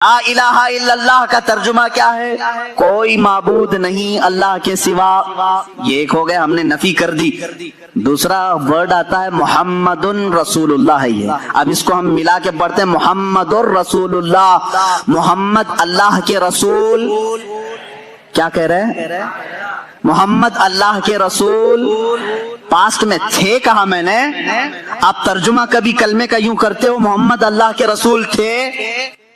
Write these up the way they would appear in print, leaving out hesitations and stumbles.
لا الہ الا اللہ کا ترجمہ کیا ہے؟ کوئی معبود نہیں اللہ کے سوا. یہ ایک ہو گیا، ہم نے نفی کر دی. دوسرا ورڈ آتا ہے محمد رسول اللہ ہے. یہ اب اس کو ہم ملا کے پڑھتے ہیں محمد رسول اللہ. محمد اللہ کے رسول. کیا کہہ رہے ہیں؟ محمد اللہ کے رسول. پاسٹ میں تھے کہا میں نے. آپ ترجمہ کبھی کلمے کا یوں کرتے ہو محمد اللہ کے رسول تھے؟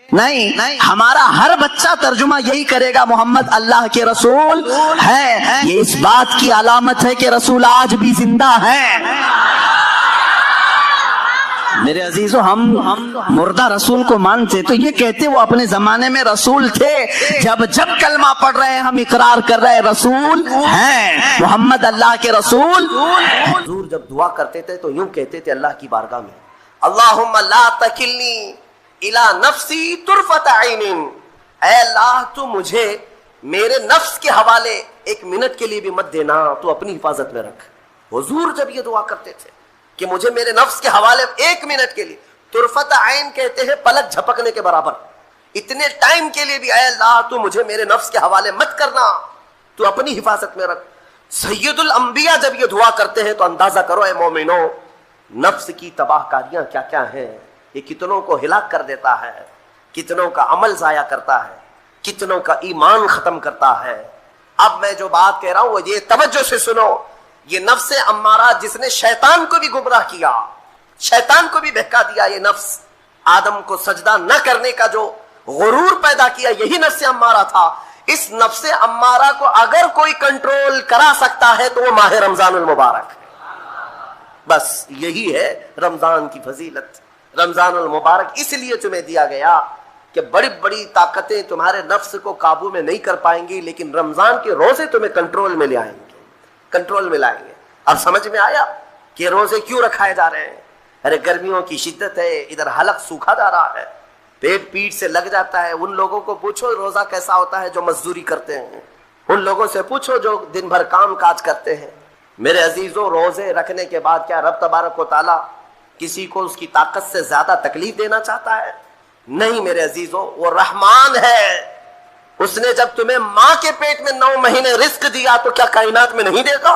نہیں. ہمارا ہر بچہ ترجمہ یہی کرے گا محمد اللہ کے رسول ہے. یہ اس بات کی علامت ہے کہ رسول آج بھی زندہ ہیں. میرے عزیزو، ہم مردہ رسول کو مانتے تو یہ کہتے وہ اپنے زمانے میں رسول تھے. جب کلمہ پڑھ رہے ہیں ہم اقرار کر رہے ہیں رسول ہیں، محمد اللہ کے رسول. حضور جب دعا کرتے تھے تو یوں کہتے تھے اللہ کی بارگاہ میں، اللہم لا تکلنی الی نفسی طرفۃ عین. اے اللہ تو مجھے میرے نفس کے حوالے ایک منٹ کے لیے بھی مت دینا، تو اپنی حفاظت میں رکھ. حضور جب یہ دعا کرتے تھے کہ مجھے میرے نفس کے حوالے ایک منٹ کے لیے، طرفۃ عین کہتے ہیں پلک جھپکنے کے برابر، اتنے ٹائم کے لیے بھی اے اللہ تو مجھے میرے نفس کے حوالے مت کرنا، تو اپنی حفاظت میں رکھ. سید الانبیاء جب یہ دعا کرتے ہیں تو اندازہ کرو اے مومنو، نفس کی تباہ کاریاں کیا کیا ہیں. یہ کتنوں کو ہلاک کر دیتا ہے، کتنوں کا عمل ضائع کرتا ہے، کتنوں کا ایمان ختم کرتا ہے. اب میں جو بات کہہ رہا ہوں وہ یہ توجہ سے سنو. یہ نفس امارہ جس نے شیطان کو بھی گمراہ کیا، شیطان کو بھی بہکا دیا، یہ نفس آدم کو سجدہ نہ کرنے کا جو غرور پیدا کیا، یہی نفس امارہ تھا. اس نفس امارہ کو اگر کوئی کنٹرول کرا سکتا ہے تو وہ ماہ رمضان المبارک ہے. بس یہی ہے رمضان کی فضیلت. رمضان المبارک اس لیے تمہیں دیا گیا کہ بڑی بڑی طاقتیں تمہارے نفس کو قابو میں نہیں کر پائیں گی، لیکن رمضان کے روزے تمہیں کنٹرول میں لے آئیں گے، کنٹرول میں لائیں گے. اب سمجھ میں آیا کہ روزے کیوں رکھائے جا رہے ہیں؟ ارے گرمیوں کی شدت ہے، ادھر حلق سوکھا جا رہا ہے، پیٹ سے لگ جاتا ہے. ان لوگوں کو پوچھو روزہ کیسا ہوتا ہے جو مزدوری کرتے ہیں، ان لوگوں سے پوچھو جو دن بھر کام کاج کرتے ہیں. میرے عزیزوں، روزے رکھنے کے بعد کیا رب تبارک و تعالیٰ کسی کو اس کی طاقت سے زیادہ تکلیف دینا چاہتا ہے؟ نہیں میرے عزیزوں، وہ رحمان ہے. اس نے جب تمہیں ماں کے پیٹ میں 9 مہینے رزق دیا تو کیا کائنات میں نہیں دے گا؟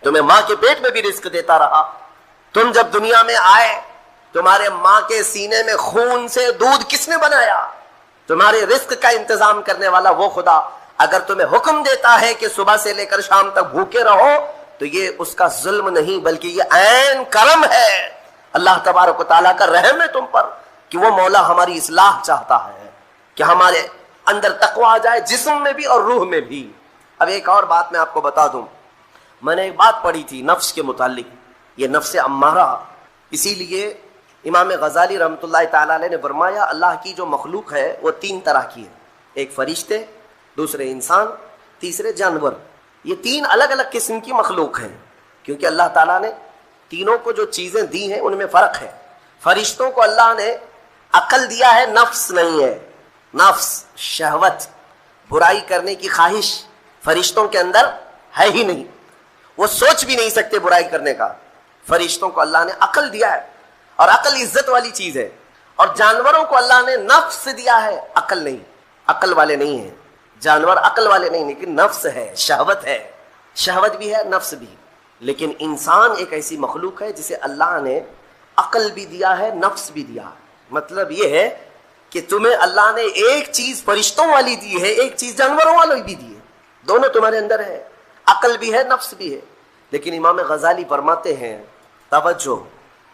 تمہیں ماں کے پیٹ میں بھی رزق دیتا رہا. تم جب دنیا میں آئے، تمہارے ماں کے سینے میں خون سے دودھ کس نے بنایا؟ تمہارے رزق کا انتظام کرنے والا وہ خدا. اگر تمہیں حکم دیتا ہے کہ صبح سے لے کر شام تک بھوکے رہو تو یہ اس کا ظلم نہیں بلکہ یہ عین کرم ہے. اللہ تبارک و تعالیٰ کا رحم ہے تم پر کہ وہ مولا ہماری اصلاح چاہتا ہے کہ ہمارے اندر تقویٰ آ جائے، جسم میں بھی اور روح میں بھی. اب ایک اور بات میں آپ کو بتا دوں. میں نے ایک بات پڑھی تھی نفس کے متعلق، یہ نفس امارہ. اسی لیے امام غزالی رحمۃ اللہ تعالیٰ علیہ نے فرمایا اللہ کی جو مخلوق ہے وہ 3 طرح کی ہے. ایک فرشتے، دوسرے انسان، تیسرے جانور. یہ 3 الگ الگ قسم کی مخلوق ہیں کیونکہ اللہ تعالیٰ نے تینوں کو جو چیزیں دی ہیں ان میں فرق ہے. فرشتوں کو اللہ نے عقل دیا ہے، نفس نہیں ہے. نفس، شہوت، برائی کرنے کی خواہش فرشتوں کے اندر ہے ہی نہیں، وہ سوچ بھی نہیں سکتے برائی کرنے کا. فرشتوں کو اللہ نے عقل دیا ہے اور عقل عزت والی چیز ہے. اور جانوروں کو اللہ نے نفس دیا ہے، عقل نہیں. عقل والے نہیں ہیں جانور، عقل والے نہیں، لیکن نفس ہے، شہوت ہے. شہوت بھی ہے، نفس بھی. لیکن انسان ایک ایسی مخلوق ہے جسے اللہ نے عقل بھی دیا ہے، نفس بھی دیا ہے. مطلب یہ ہے کہ تمہیں اللہ نے ایک چیز فرشتوں والی دی ہے، ایک چیز جانوروں والی بھی دی ہے. دونوں تمہارے اندر ہے، عقل بھی ہے، نفس بھی ہے. لیکن امام غزالی فرماتے ہیں توجہ،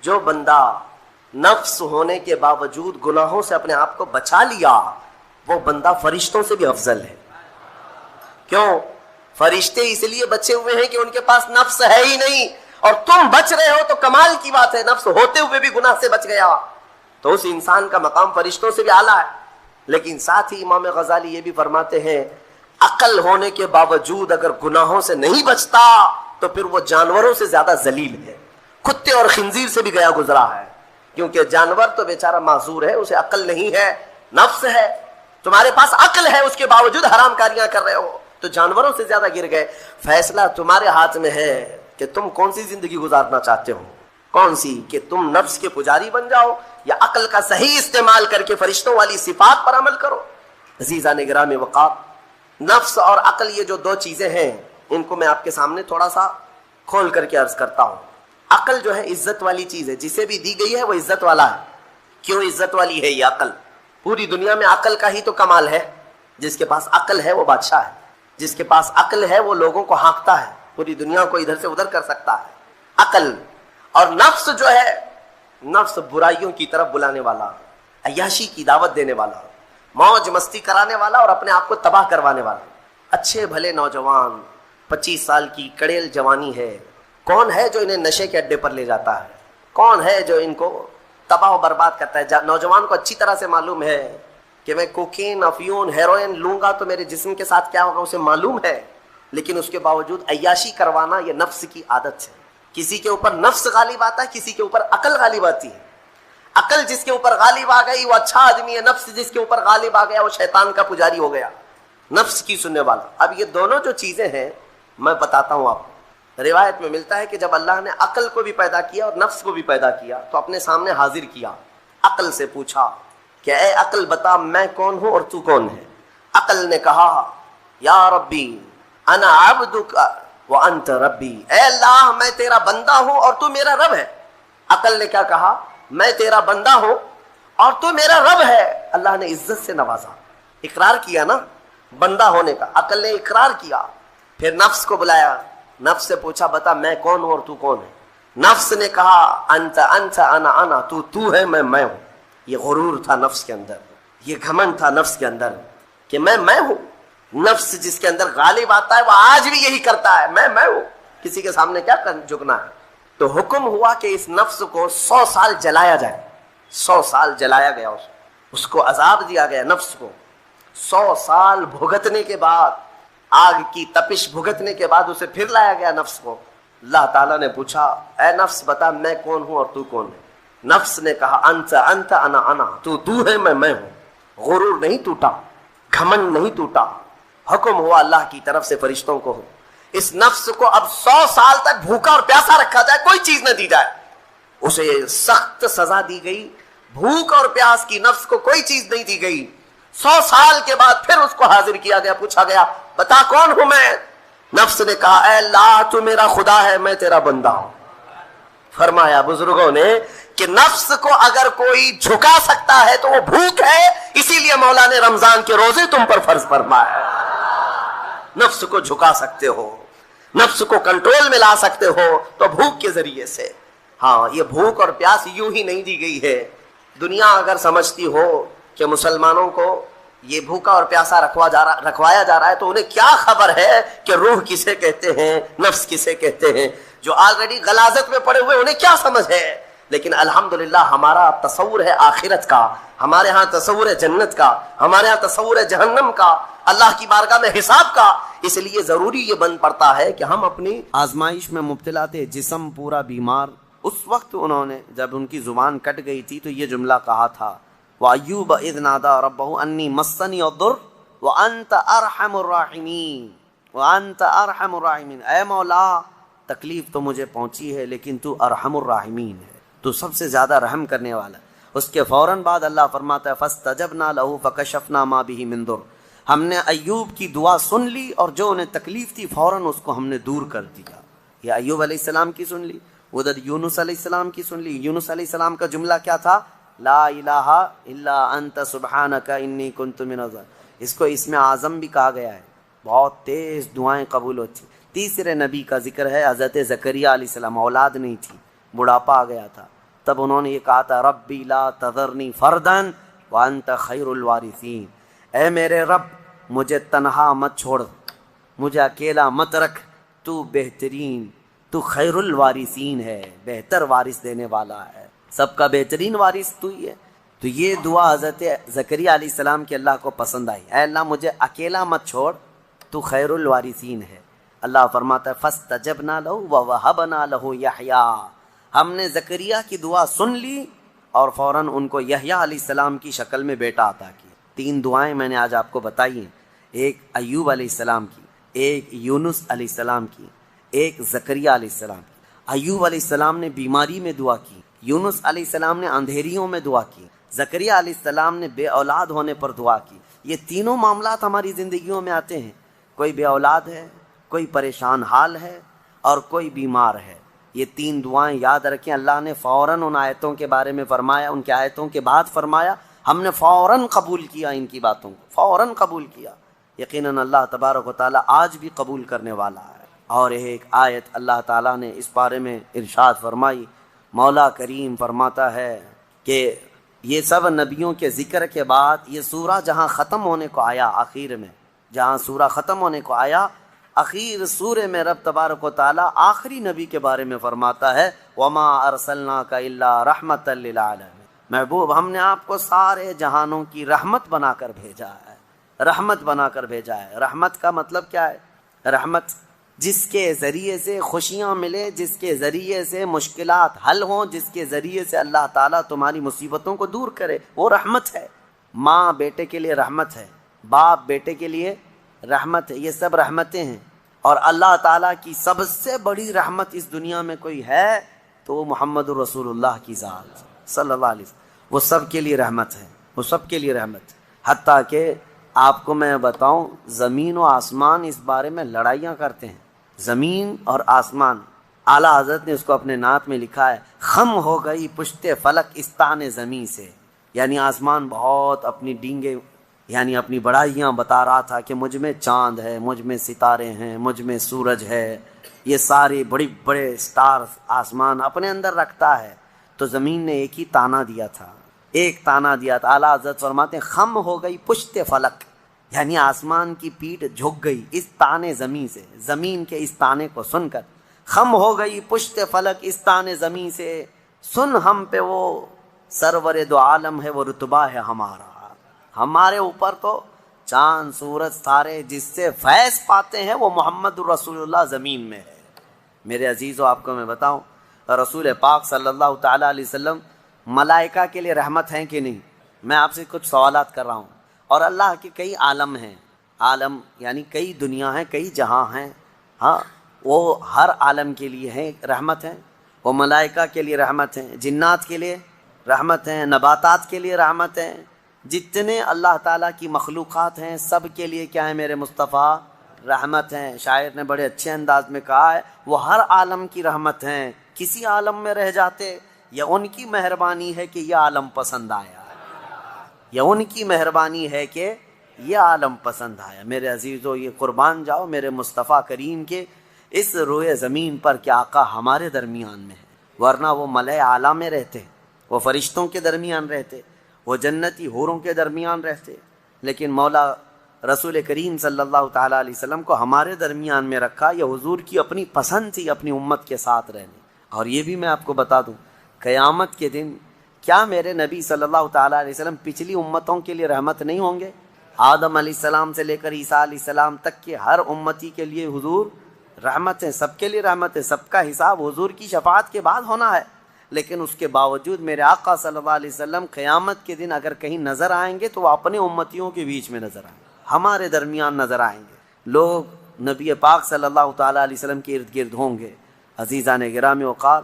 جو بندہ نفس ہونے کے باوجود گناہوں سے اپنے آپ کو بچا لیا وہ بندہ فرشتوں سے بھی افضل ہے. کیوں؟ فرشتے اس لیے بچے ہوئے ہیں کہ ان کے پاس نفس ہے ہی نہیں، اور تم بچ رہے ہو تو کمال کی بات ہے. نفس ہوتے ہوئے بھی گناہ سے بچ گیا تو اس انسان کا مقام فرشتوں سے بھی اعلیٰ ہے. لیکن ساتھ ہی امام غزالی یہ بھی فرماتے ہیں عقل ہونے کے باوجود اگر گناہوں سے نہیں بچتا تو پھر وہ جانوروں سے زیادہ ذلیل ہے، کتے اور خنزیر سے بھی گیا گزرا ہے. کیونکہ جانور تو بیچارہ معذور ہے، اسے عقل نہیں ہے، نفس ہے. تمہارے پاس عقل ہے، اس کے باوجود حرام کاریاں کر رہے ہو تو جانوروں سے زیادہ گر گئے. فیصلہ تمہارے ہاتھ میں ہے کہ تم کون سی زندگی گزارنا چاہتے ہو. کون سی؟ کہ تم نفس کے پجاری بن جاؤ یا عقل کا صحیح استعمال کر کے فرشتوں والی صفات پر عمل کرو. عزیزان گرامی وقار، نفس اور عقل یہ جو دو چیزیں ہیں ان کو میں آپ کے سامنے تھوڑا سا کھول کر کے عرض کرتا ہوں. عقل جو ہے عزت والی چیز ہے، جسے بھی دی گئی ہے وہ عزت والا ہے. کیوں عزت والی ہے یہ عقل؟ پوری دنیا میں عقل کا ہی تو کمال ہے. جس کے پاس عقل ہے وہ بادشاہ ہے، جس کے پاس عقل ہے وہ لوگوں کو ہانکتا ہے، پوری دنیا کو ادھر سے ادھر کر سکتا ہے. عقل اور نفس جو ہے، نفس برائیوں کی طرف بلانے والا، عیاشی کی دعوت دینے والا، موج مستی کرانے والا اور اپنے آپ کو تباہ کروانے والا. اچھے بھلے نوجوان 25 سال کی کڑیل جوانی ہے، کون ہے جو انہیں نشے کے اڈے پر لے جاتا ہے؟ کون ہے جو ان کو تباہ و برباد کرتا ہے؟ نوجوان کو اچھی طرح سے معلوم ہے کہ میں کوکین، افیون، ہیروئن لوں گا تو میرے جسم کے ساتھ کیا ہوگا اسے معلوم ہے، لیکن اس کے باوجود عیاشی کروانا یہ نفس کی عادت ہے. کسی کے اوپر نفس غالب آتا ہے، کسی کے اوپر عقل غالب آتی ہے. عقل جس کے اوپر غالب آ گئی وہ اچھا آدمی ہے، نفس جس کے اوپر غالب آ گیا وہ شیطان کا پجاری ہو گیا، نفس کی سننے والا. اب یہ دونوں جو چیزیں ہیں میں بتاتا ہوں آپ کو. روایت میں ملتا ہے کہ جب اللہ نے عقل کو بھی پیدا کیا اور نفس کو بھی پیدا کیا تو اپنے سامنے حاضر کیا. عقل سے پوچھا کہ اے عقل بتا میں کون ہوں اور تو کون ہے؟ عقل نے کہا یا ربی انا عبدک وانت ربی، اے اللہ میں تیرا بندہ ہوں اور تو میرا رب ہے. عقل نے کیا کہا؟ میں تیرا بندہ ہوں اور تو میرا رب ہے. اللہ نے عزت سے نوازا، اقرار کیا نا بندہ ہونے کا. عقل نے اقرار کیا. پھر نفس کو بلایا، نفس سے پوچھا بتا میں کون ہوں اور تو کون ہے؟ نفس نے کہا انت انت انا انا، تو ہے میں ہوں. یہ غرور تھا نفس کے اندر، یہ گھمنڈ تھا نفس کے اندر کہ میں ہوں. نفس جس کے اندر غالب آتا ہے وہ آج بھی یہی کرتا ہے، میں ہوں. کسی کے سامنے کیا جھکنا ہے؟ تو حکم ہوا کہ اس نفس کو 100 سال جلایا جائے. 100 سال جلایا گیا، اس کو عذاب دیا گیا. نفس کو 100 سال بھگتنے کے بعد، آگ کی تپش بھگتنے کے بعد اسے پھر لایا گیا نفس کو. اللہ تعالیٰ نے پوچھا اے نفس بتا میں کون ہوں اور تو کون ہے؟ نفس نے کہا انت انت انا انا، تو ہے میں ہوں. غرور نہیں ٹوٹا، گھمنڈ نہیں ٹوٹا. حکم ہوا اللہ کی طرف سے فرشتوں کو، اس نفس کو اب 100 سال تک بھوکا اور پیاسا رکھا جائے، کوئی چیز نہ دی جائے. اسے سخت سزا دی گئی. بھوک اور پیاس کی نفس کو کوئی چیز نہیں دی گئی. 100 سال کے بعد پھر اس کو حاضر کیا گیا، پوچھا گیا بتا کون ہوں میں؟ نفس نے کہا اے اللہ تو میرا خدا ہے، میں تیرا بندہ ہوں. فرمایا بزرگوں نے کہ نفس کو اگر کوئی جھکا سکتا ہے تو وہ بھوک ہے، اسی لیے مولا نے رمضان کے روزے تم پر فرض فرمایا. نفس کو جھکا سکتے ہو، نفس کو کنٹرول میں لا سکتے ہو تو بھوک کے ذریعے سے. ہاں یہ بھوک اور پیاس یوں ہی نہیں دی گئی ہے. دنیا اگر سمجھتی ہو کہ مسلمانوں کو یہ بھوکا اور پیاسا رکھوایا جا رہا ہے تو انہیں کیا خبر ہے کہ روح کسے کہتے ہیں، نفس کسے کہتے ہیں. جو آلریڈی غلاظت میں پڑے ہوئے انہیں کیا سمجھ ہے. لیکن الحمدللہ ہمارا تصور ہے آخرت کا، ہمارے ہاں تصور ہے جنت کا، ہمارے ہاں تصور ہے جہنم کا، اللہ کی بارگاہ میں حساب کا. اس لیے ضروری یہ بن پڑتا ہے کہ ہم اپنی آزمائش میں مبتلا تھے، جسم پورا بیمار. اس وقت انہوں نے جب ان کی زبان کٹ گئی تھی تو یہ جملہ کہا تھا وَأَيُّوبَ إِذْ نَادَىٰ رَبَّهُ أَنِّي مَسَّنِيَ الضُّرُّ وَأَنْتَ أَرْحَمُ الرَّاحِمِينَ وَأَنْتَ أَرْحَمُ الرَّاحِمِينَ. اے مولا تکلیف تو مجھے پہنچی ہے لیکن تو ارحم الراحمین ہے، تو سب سے زیادہ رحم کرنے والا. اس کے فوراً بعد اللہ فرماتا ہے فَاسْتَجَبْنَا لَهُ فَكَشَفْنَا مَا بِهِ مِن ضُرٍّ. ہم نے ایوب کی دعا سن لی اور جو انہیں تکلیف تھی فوراً اس کو ہم نے دور کر دیا. یہ ایوب علیہ السلام کی سن لی، ادھر یونس علیہ السلام کی سن لی. یونس علیہ السلام کا جملہ کیا تھا؟ لا الہ الا انت سبحانک انی کنت من الظالمین. اس کو اسم اعظم بھی کہا گیا ہے. بہت تیز دعائیں قبول ہوتی. تیسرے نبی کا ذکر ہے حضرت زکریا علیہ السلام. اولاد نہیں تھی، بڑھاپا آ گیا تھا، تب انہوں نے یہ کہا تھا ربی لا تذرنی فردا وانت خیر الوارثین. اے میرے رب مجھے تنہا مت چھوڑ، مجھے اکیلا مت رکھ، تو بہترین، تو خیر الوارثین ہے، بہتر وارث دینے والا ہے، سب کا بہترین وارث تو ہی ہے. تو یہ دعا حضرت زکریا علیہ السلام کی اللہ کو پسند آئی. اے اللہ مجھے اکیلا مت چھوڑ، تو خیر الوارثین ہے. اللہ فرماتا ہے فاستجبنا له ووهبنا له یحییٰ. ہم نے زکریا کی دعا سن لی اور فوراً ان کو یحییٰ علیہ السلام کی شکل میں بیٹا عطا کیا. 3 دعائیں میں نے آج آپ کو بتائی ہیں، ایک ایوب علیہ السلام کی، ایک یونس علیہ السلام کی، ایک زکریا علیہ السلام کی. ایوب علیہ السلام نے بیماری میں دعا کی یونس علیہ السلام نے اندھیریوں میں دعا کی، زکریا علیہ السلام نے بے اولاد ہونے پر دعا کی۔ یہ تینوں معاملات ہماری زندگیوں میں آتے ہیں، کوئی بے اولاد ہے، کوئی پریشان حال ہے، اور کوئی بیمار ہے۔ یہ تین دعائیں یاد رکھیں، اللہ نے فوراً ان آیتوں کے بارے میں فرمایا، ان کے آیتوں کے بعد فرمایا، ہم نے فوراً قبول کیا ان کی باتوں کو، فوراً قبول کیا۔ یقیناً اللہ تبارک و تعالیٰ آج بھی قبول کرنے والا ہے۔ اور ایک آیت اللہ تعالیٰ نے اس بارے میں ارشاد فرمائی، مولا کریم فرماتا ہے کہ یہ سب نبیوں کے ذکر کے بعد یہ سورہ جہاں ختم ہونے کو آیا، آخر میں جہاں سورہ ختم ہونے کو آیا، اخیر سورے میں رب تبارک و تعالیٰ آخری نبی کے بارے میں فرماتا ہے، وَمَا أَرْسَلْنَاكَ إِلَّا رَحْمَةً لِلْعَالَمِينَ، محبوب ہم نے آپ کو سارے جہانوں کی رحمت بنا کر بھیجا ہے، رحمت بنا کر بھیجا ہے۔ رحمت کا مطلب کیا ہے؟ رحمت جس کے ذریعے سے خوشیاں ملے، جس کے ذریعے سے مشکلات حل ہوں، جس کے ذریعے سے اللہ تعالیٰ تمہاری مصیبتوں کو دور کرے، وہ رحمت ہے۔ ماں بیٹے کے لیے رحمت ہے، باپ بیٹے کے لیے رحمت ہے، یہ سب رحمتیں ہیں۔ اور اللہ تعالیٰ کی سب سے بڑی رحمت اس دنیا میں کوئی ہے تو وہ محمد الرسول اللہ کی ذات صلی اللہ علیہ وسلم، وہ سب کے لیے رحمت ہے، وہ سب کے لیے رحمت ہے۔ حتیٰ کہ آپ کو میں بتاؤں، زمین و آسمان اس بارے میں لڑائیاں کرتے ہیں، زمین اور آسمان۔ اعلیٰ حضرت نے اس کو اپنے نعت میں لکھا ہے، خم ہو گئی پشت فلک استان زمین سے، یعنی آسمان بہت اپنی ڈینگے، یعنی اپنی بڑائیاں بتا رہا تھا کہ مجھ میں چاند ہے، مجھ میں ستارے ہیں، مجھ میں سورج ہے، یہ سارے بڑے بڑے سٹار آسمان اپنے اندر رکھتا ہے۔ تو زمین نے ایک ہی تانا دیا تھا، ایک تانا دیا تھا۔ اعلیٰ حضرت فرماتے ہیں خم ہو گئی پشت فلک، یعنی آسمان کی پیٹھ جھک گئی اس تانے زمین سے، زمین کے اس تانے کو سن کر۔ خم ہو گئی پشت فلک اس تانے زمین سے، سن ہم پہ وہ سرور دو عالم ہے، وہ رتبہ ہے ہمارا۔ ہمارے اوپر تو چاند سورج سارے جس سے فیض پاتے ہیں وہ محمد الرسول اللہ زمین میں ہے۔ میرے عزیزو، آپ کو میں بتاؤں، رسول پاک صلی اللہ تعالیٰ علیہ وسلم ملائکہ کے لیے رحمت ہیں کہ نہیں؟ میں آپ سے کچھ سوالات کر رہا ہوں۔ اور اللہ کے کئی عالم ہیں، عالم یعنی کئی دنیا ہیں، کئی جہاں ہیں، ہاں وہ ہر عالم کے لیے ہیں رحمت ہیں، وہ ملائکہ کے لیے رحمت ہیں، جنات کے لیے رحمت ہیں، نباتات کے لیے رحمت ہیں، جتنے اللہ تعالیٰ کی مخلوقات ہیں سب کے لیے کیا ہے میرے مصطفیٰ؟ رحمت ہیں۔ شاعر نے بڑے اچھے انداز میں کہا ہے، وہ ہر عالم کی رحمت ہیں، کسی عالم میں رہ جاتے یا ان کی مہربانی ہے کہ یہ عالم پسند آیا، یا ان کی مہربانی ہے کہ یہ عالم پسند آیا۔ میرے عزیزو، یہ قربان جاؤ میرے مصطفیٰ کریم کے اس روئے زمین پر کہ آقا ہمارے درمیان میں ہے، ورنہ وہ ملائے اعلیٰ میں رہتے، وہ فرشتوں کے درمیان رہتے، وہ جنتی حوروں کے درمیان رہتے، لیکن مولا رسول کریم صلی اللہ تعالیٰ علیہ وسلم کو ہمارے درمیان میں رکھا۔ یہ حضور کی اپنی پسند تھی اپنی امت کے ساتھ رہنے۔ اور یہ بھی میں آپ کو بتا دوں، قیامت کے دن کیا میرے نبی صلی اللہ تعالیٰ علیہ وسلم پچھلی امتوں کے لیے رحمت نہیں ہوں گے؟ آدم علیہ السلام سے لے کر عیسیٰ علیہ السلام تک کے ہر امتی کے لیے حضور رحمت ہے، سب کے لیے رحمت ہے، سب کا حساب حضور کی شفاعت کے بعد ہونا ہے۔ لیکن اس کے باوجود میرے آقا صلی اللہ علیہ وسلم قیامت کے دن اگر کہیں نظر آئیں گے تو وہ اپنے امتیوں کے بیچ میں نظر آئیں گے، ہمارے درمیان نظر آئیں گے۔ لوگ نبی پاک صلی اللہ تعالیٰ علیہ وسلم کے ارد گرد ہوں گے۔ عزیزان گرامی وقار،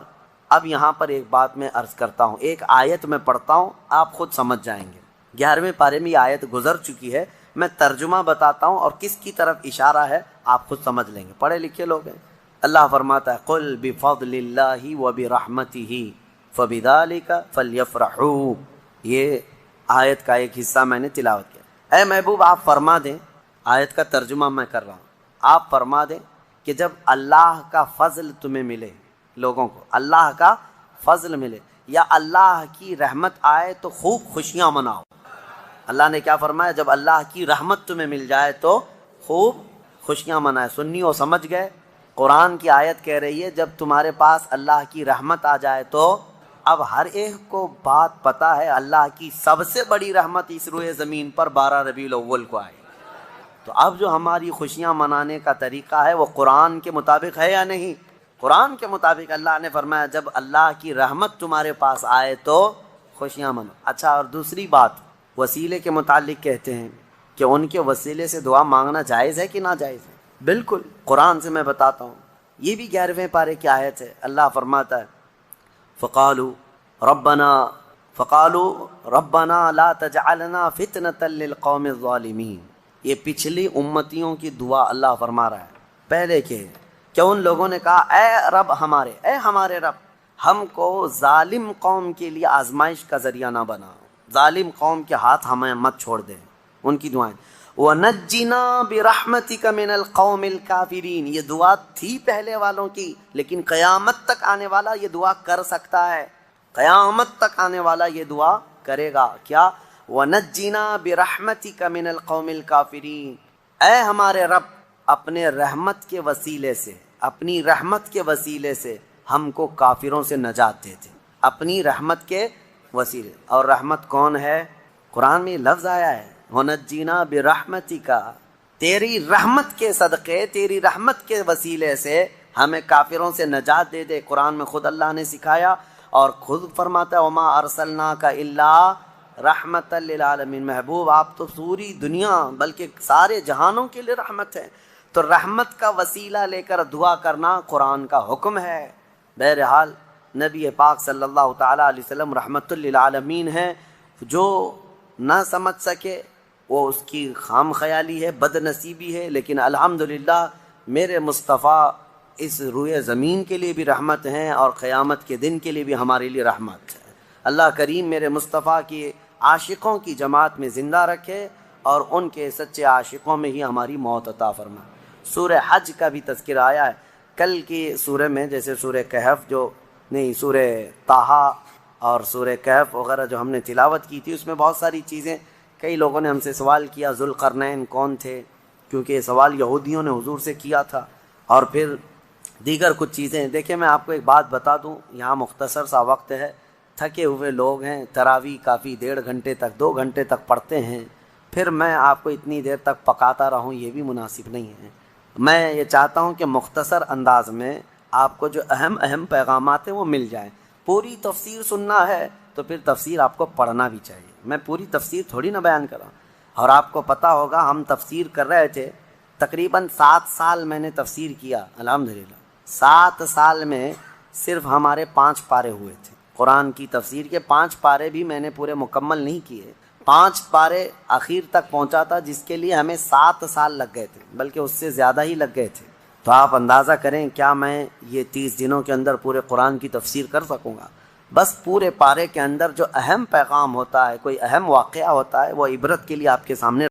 اب یہاں پر ایک بات میں عرض کرتا ہوں، ایک آیت میں پڑھتا ہوں، آپ خود سمجھ جائیں گے۔ 11ویں پارے میں یہ آیت گزر چکی ہے، میں ترجمہ بتاتا ہوں اور کس کی طرف اشارہ ہے آپ خود سمجھ لیں گے، پڑھے لکھے لوگ ہیں۔ اللہ فرماتا ہے قل بفضل اللہ وبرحمتہ فبذلک فلیفرحوا۔ یہ آیت کا ایک حصہ میں نے تلاوت کیا۔ اے محبوب آپ فرما دیں، آیت کا ترجمہ میں کر رہا ہوں، آپ فرما دیں کہ جب اللہ کا فضل تمہیں ملے، لوگوں کو اللہ کا فضل ملے یا اللہ کی رحمت آئے تو خوب خوشیاں مناؤ۔ اللہ نے کیا فرمایا؟ جب اللہ کی رحمت تمہیں مل جائے تو خوب خوشیاں منائے۔ سنی ہو سمجھ گئے؟ قرآن کی آیت کہہ رہی ہے جب تمہارے پاس اللہ کی رحمت آ جائے تو اب ہر ایک کو بات پتہ ہے اللہ کی سب سے بڑی رحمت اس روئے زمین پر 12 ربیع الاول کو آئے۔ تو اب جو ہماری خوشیاں منانے کا طریقہ ہے وہ قرآن کے مطابق ہے یا نہیں؟ قرآن کے مطابق اللہ نے فرمایا جب اللہ کی رحمت تمہارے پاس آئے تو خوشیاں مناؤ۔ اچھا، اور دوسری بات وسیلے کے متعلق کہتے ہیں کہ ان کے وسیلے سے دعا مانگنا جائز ہے کہ ناجائز ہے؟ بالکل، قرآن سے میں بتاتا ہوں، یہ بھی 11ویں پارے کی آیت ہے۔ اللہ فرماتا ہے فقالوا ربنا فقالوا ربنا لا تجعلنا فتنة للقوم الظالمین. یہ پچھلی امتیوں کی دعا اللہ فرما رہا ہے. پہلے کہ ان لوگوں نے کہا اے رب ہمارے، اے ہمارے رب، ہم کو ظالم قوم کے لیے آزمائش کا ذریعہ نہ بنا، ظالم قوم کے ہاتھ ہمیں مت چھوڑ دے. ان کی دعائیں وَنَجِّنَا بِرَحْمَتِكَ مِنَ الْقَوْمِ الْكَافِرِينَ. یہ دعا تھی پہلے والوں کی، لیکن قیامت تک آنے والا یہ دعا کر سکتا ہے. قیامت تک آنے والا یہ دعا کرے گا. کیا؟ وَنَجِّنَا بِرَحْمَتِكَ مِنَ الْقَوْمِ الْكَافِرِينَ. اے ہمارے رب، اپنے رحمت کے وسیلے سے، اپنی رحمت کے وسیلے سے ہم کو کافروں سے نجات دے دے. اپنی رحمت کے وسیلے. اور رحمت کون ہے؟ قرآن میں لفظ آیا ہے وَنَجِّنَا بِرَحْمَتِكَ. تیری رحمت کے صدقے، تیری رحمت کے وسیلے سے ہمیں کافروں سے نجات دے دے. قرآن میں خود اللہ نے سکھایا اور خود فرماتا ہے وَمَا أَرْسَلْنَاكَ إِلَّا رحمت للعالمین. محبوب آپ تو پوری دنیا بلکہ سارے جہانوں کے لیے رحمت ہے. تو رحمت کا وسیلہ لے کر دعا کرنا قرآن کا حکم ہے. بہرحال نبی پاک صلی اللہ تعالیٰ علیہ وسلم رحمت للعالمین ہیں. جو نہ سمجھ سکے وہ اس کی خام خیالی ہے، بد نصیبی ہے، لیکن الحمدللہ میرے مصطفیٰ اس روئے زمین کے لیے بھی رحمت ہیں اور قیامت کے دن کے لیے بھی ہمارے لیے رحمت ہے. اللہ کریم میرے مصطفیٰ کی عاشقوں کی جماعت میں زندہ رکھے اور ان کے سچے عاشقوں میں ہی ہماری موت عطا فرمائے. سورہ حج کا بھی تذکرہ آیا ہے کل کی سورہ میں، جیسے سورہ کہف سورہ طٰہٰ اور سورہ کہف وغیرہ جو ہم نے تلاوت کی تھی، اس میں بہت ساری چیزیں. کئی لوگوں نے ہم سے سوال کیا ذوالقرنین کون تھے، کیونکہ یہ سوال یہودیوں نے حضور سے کیا تھا. اور پھر دیگر کچھ چیزیں. دیکھیں میں آپ کو ایک بات بتا دوں، یہاں مختصر سا وقت ہے، تھکے ہوئے لوگ ہیں، تراویح کافی 1.5 گھنٹے تک 2 گھنٹے تک پڑھتے ہیں، پھر میں آپ کو اتنی دیر تک پکاتا رہوں یہ بھی مناسب نہیں ہے. میں یہ چاہتا ہوں کہ مختصر انداز میں آپ کو جو اہم پیغامات ہیں وہ مل جائیں. پوری تفسیر سننا ہے تو پھر تفسیر آپ کو پڑھنا بھی چاہیے. میں پوری تفسیر تھوڑی نہ بیان کر رہا ہوں. اور آپ کو پتہ ہوگا ہم تفسیر کر رہے تھے، تقریباً 7 سال میں نے تفسیر کیا الحمدللہ. 7 سال میں صرف ہمارے 5 پارے ہوئے تھے. قرآن کی تفسیر کے 5 پارے بھی میں نے پورے مکمل نہیں کیے. 5 پارے اخیر تک پہنچا تھا جس کے لیے ہمیں 7 سال لگ گئے تھے، بلکہ اس سے زیادہ ہی لگ گئے تھے. تو آپ اندازہ کریں کیا میں یہ 30 دنوں کے اندر پورے قرآن کی تفسیر کر سکوں گا؟ بس پورے پارے کے اندر جو اہم پیغام ہوتا ہے، کوئی اہم واقعہ ہوتا ہے، وہ عبرت کے لیے آپ کے سامنے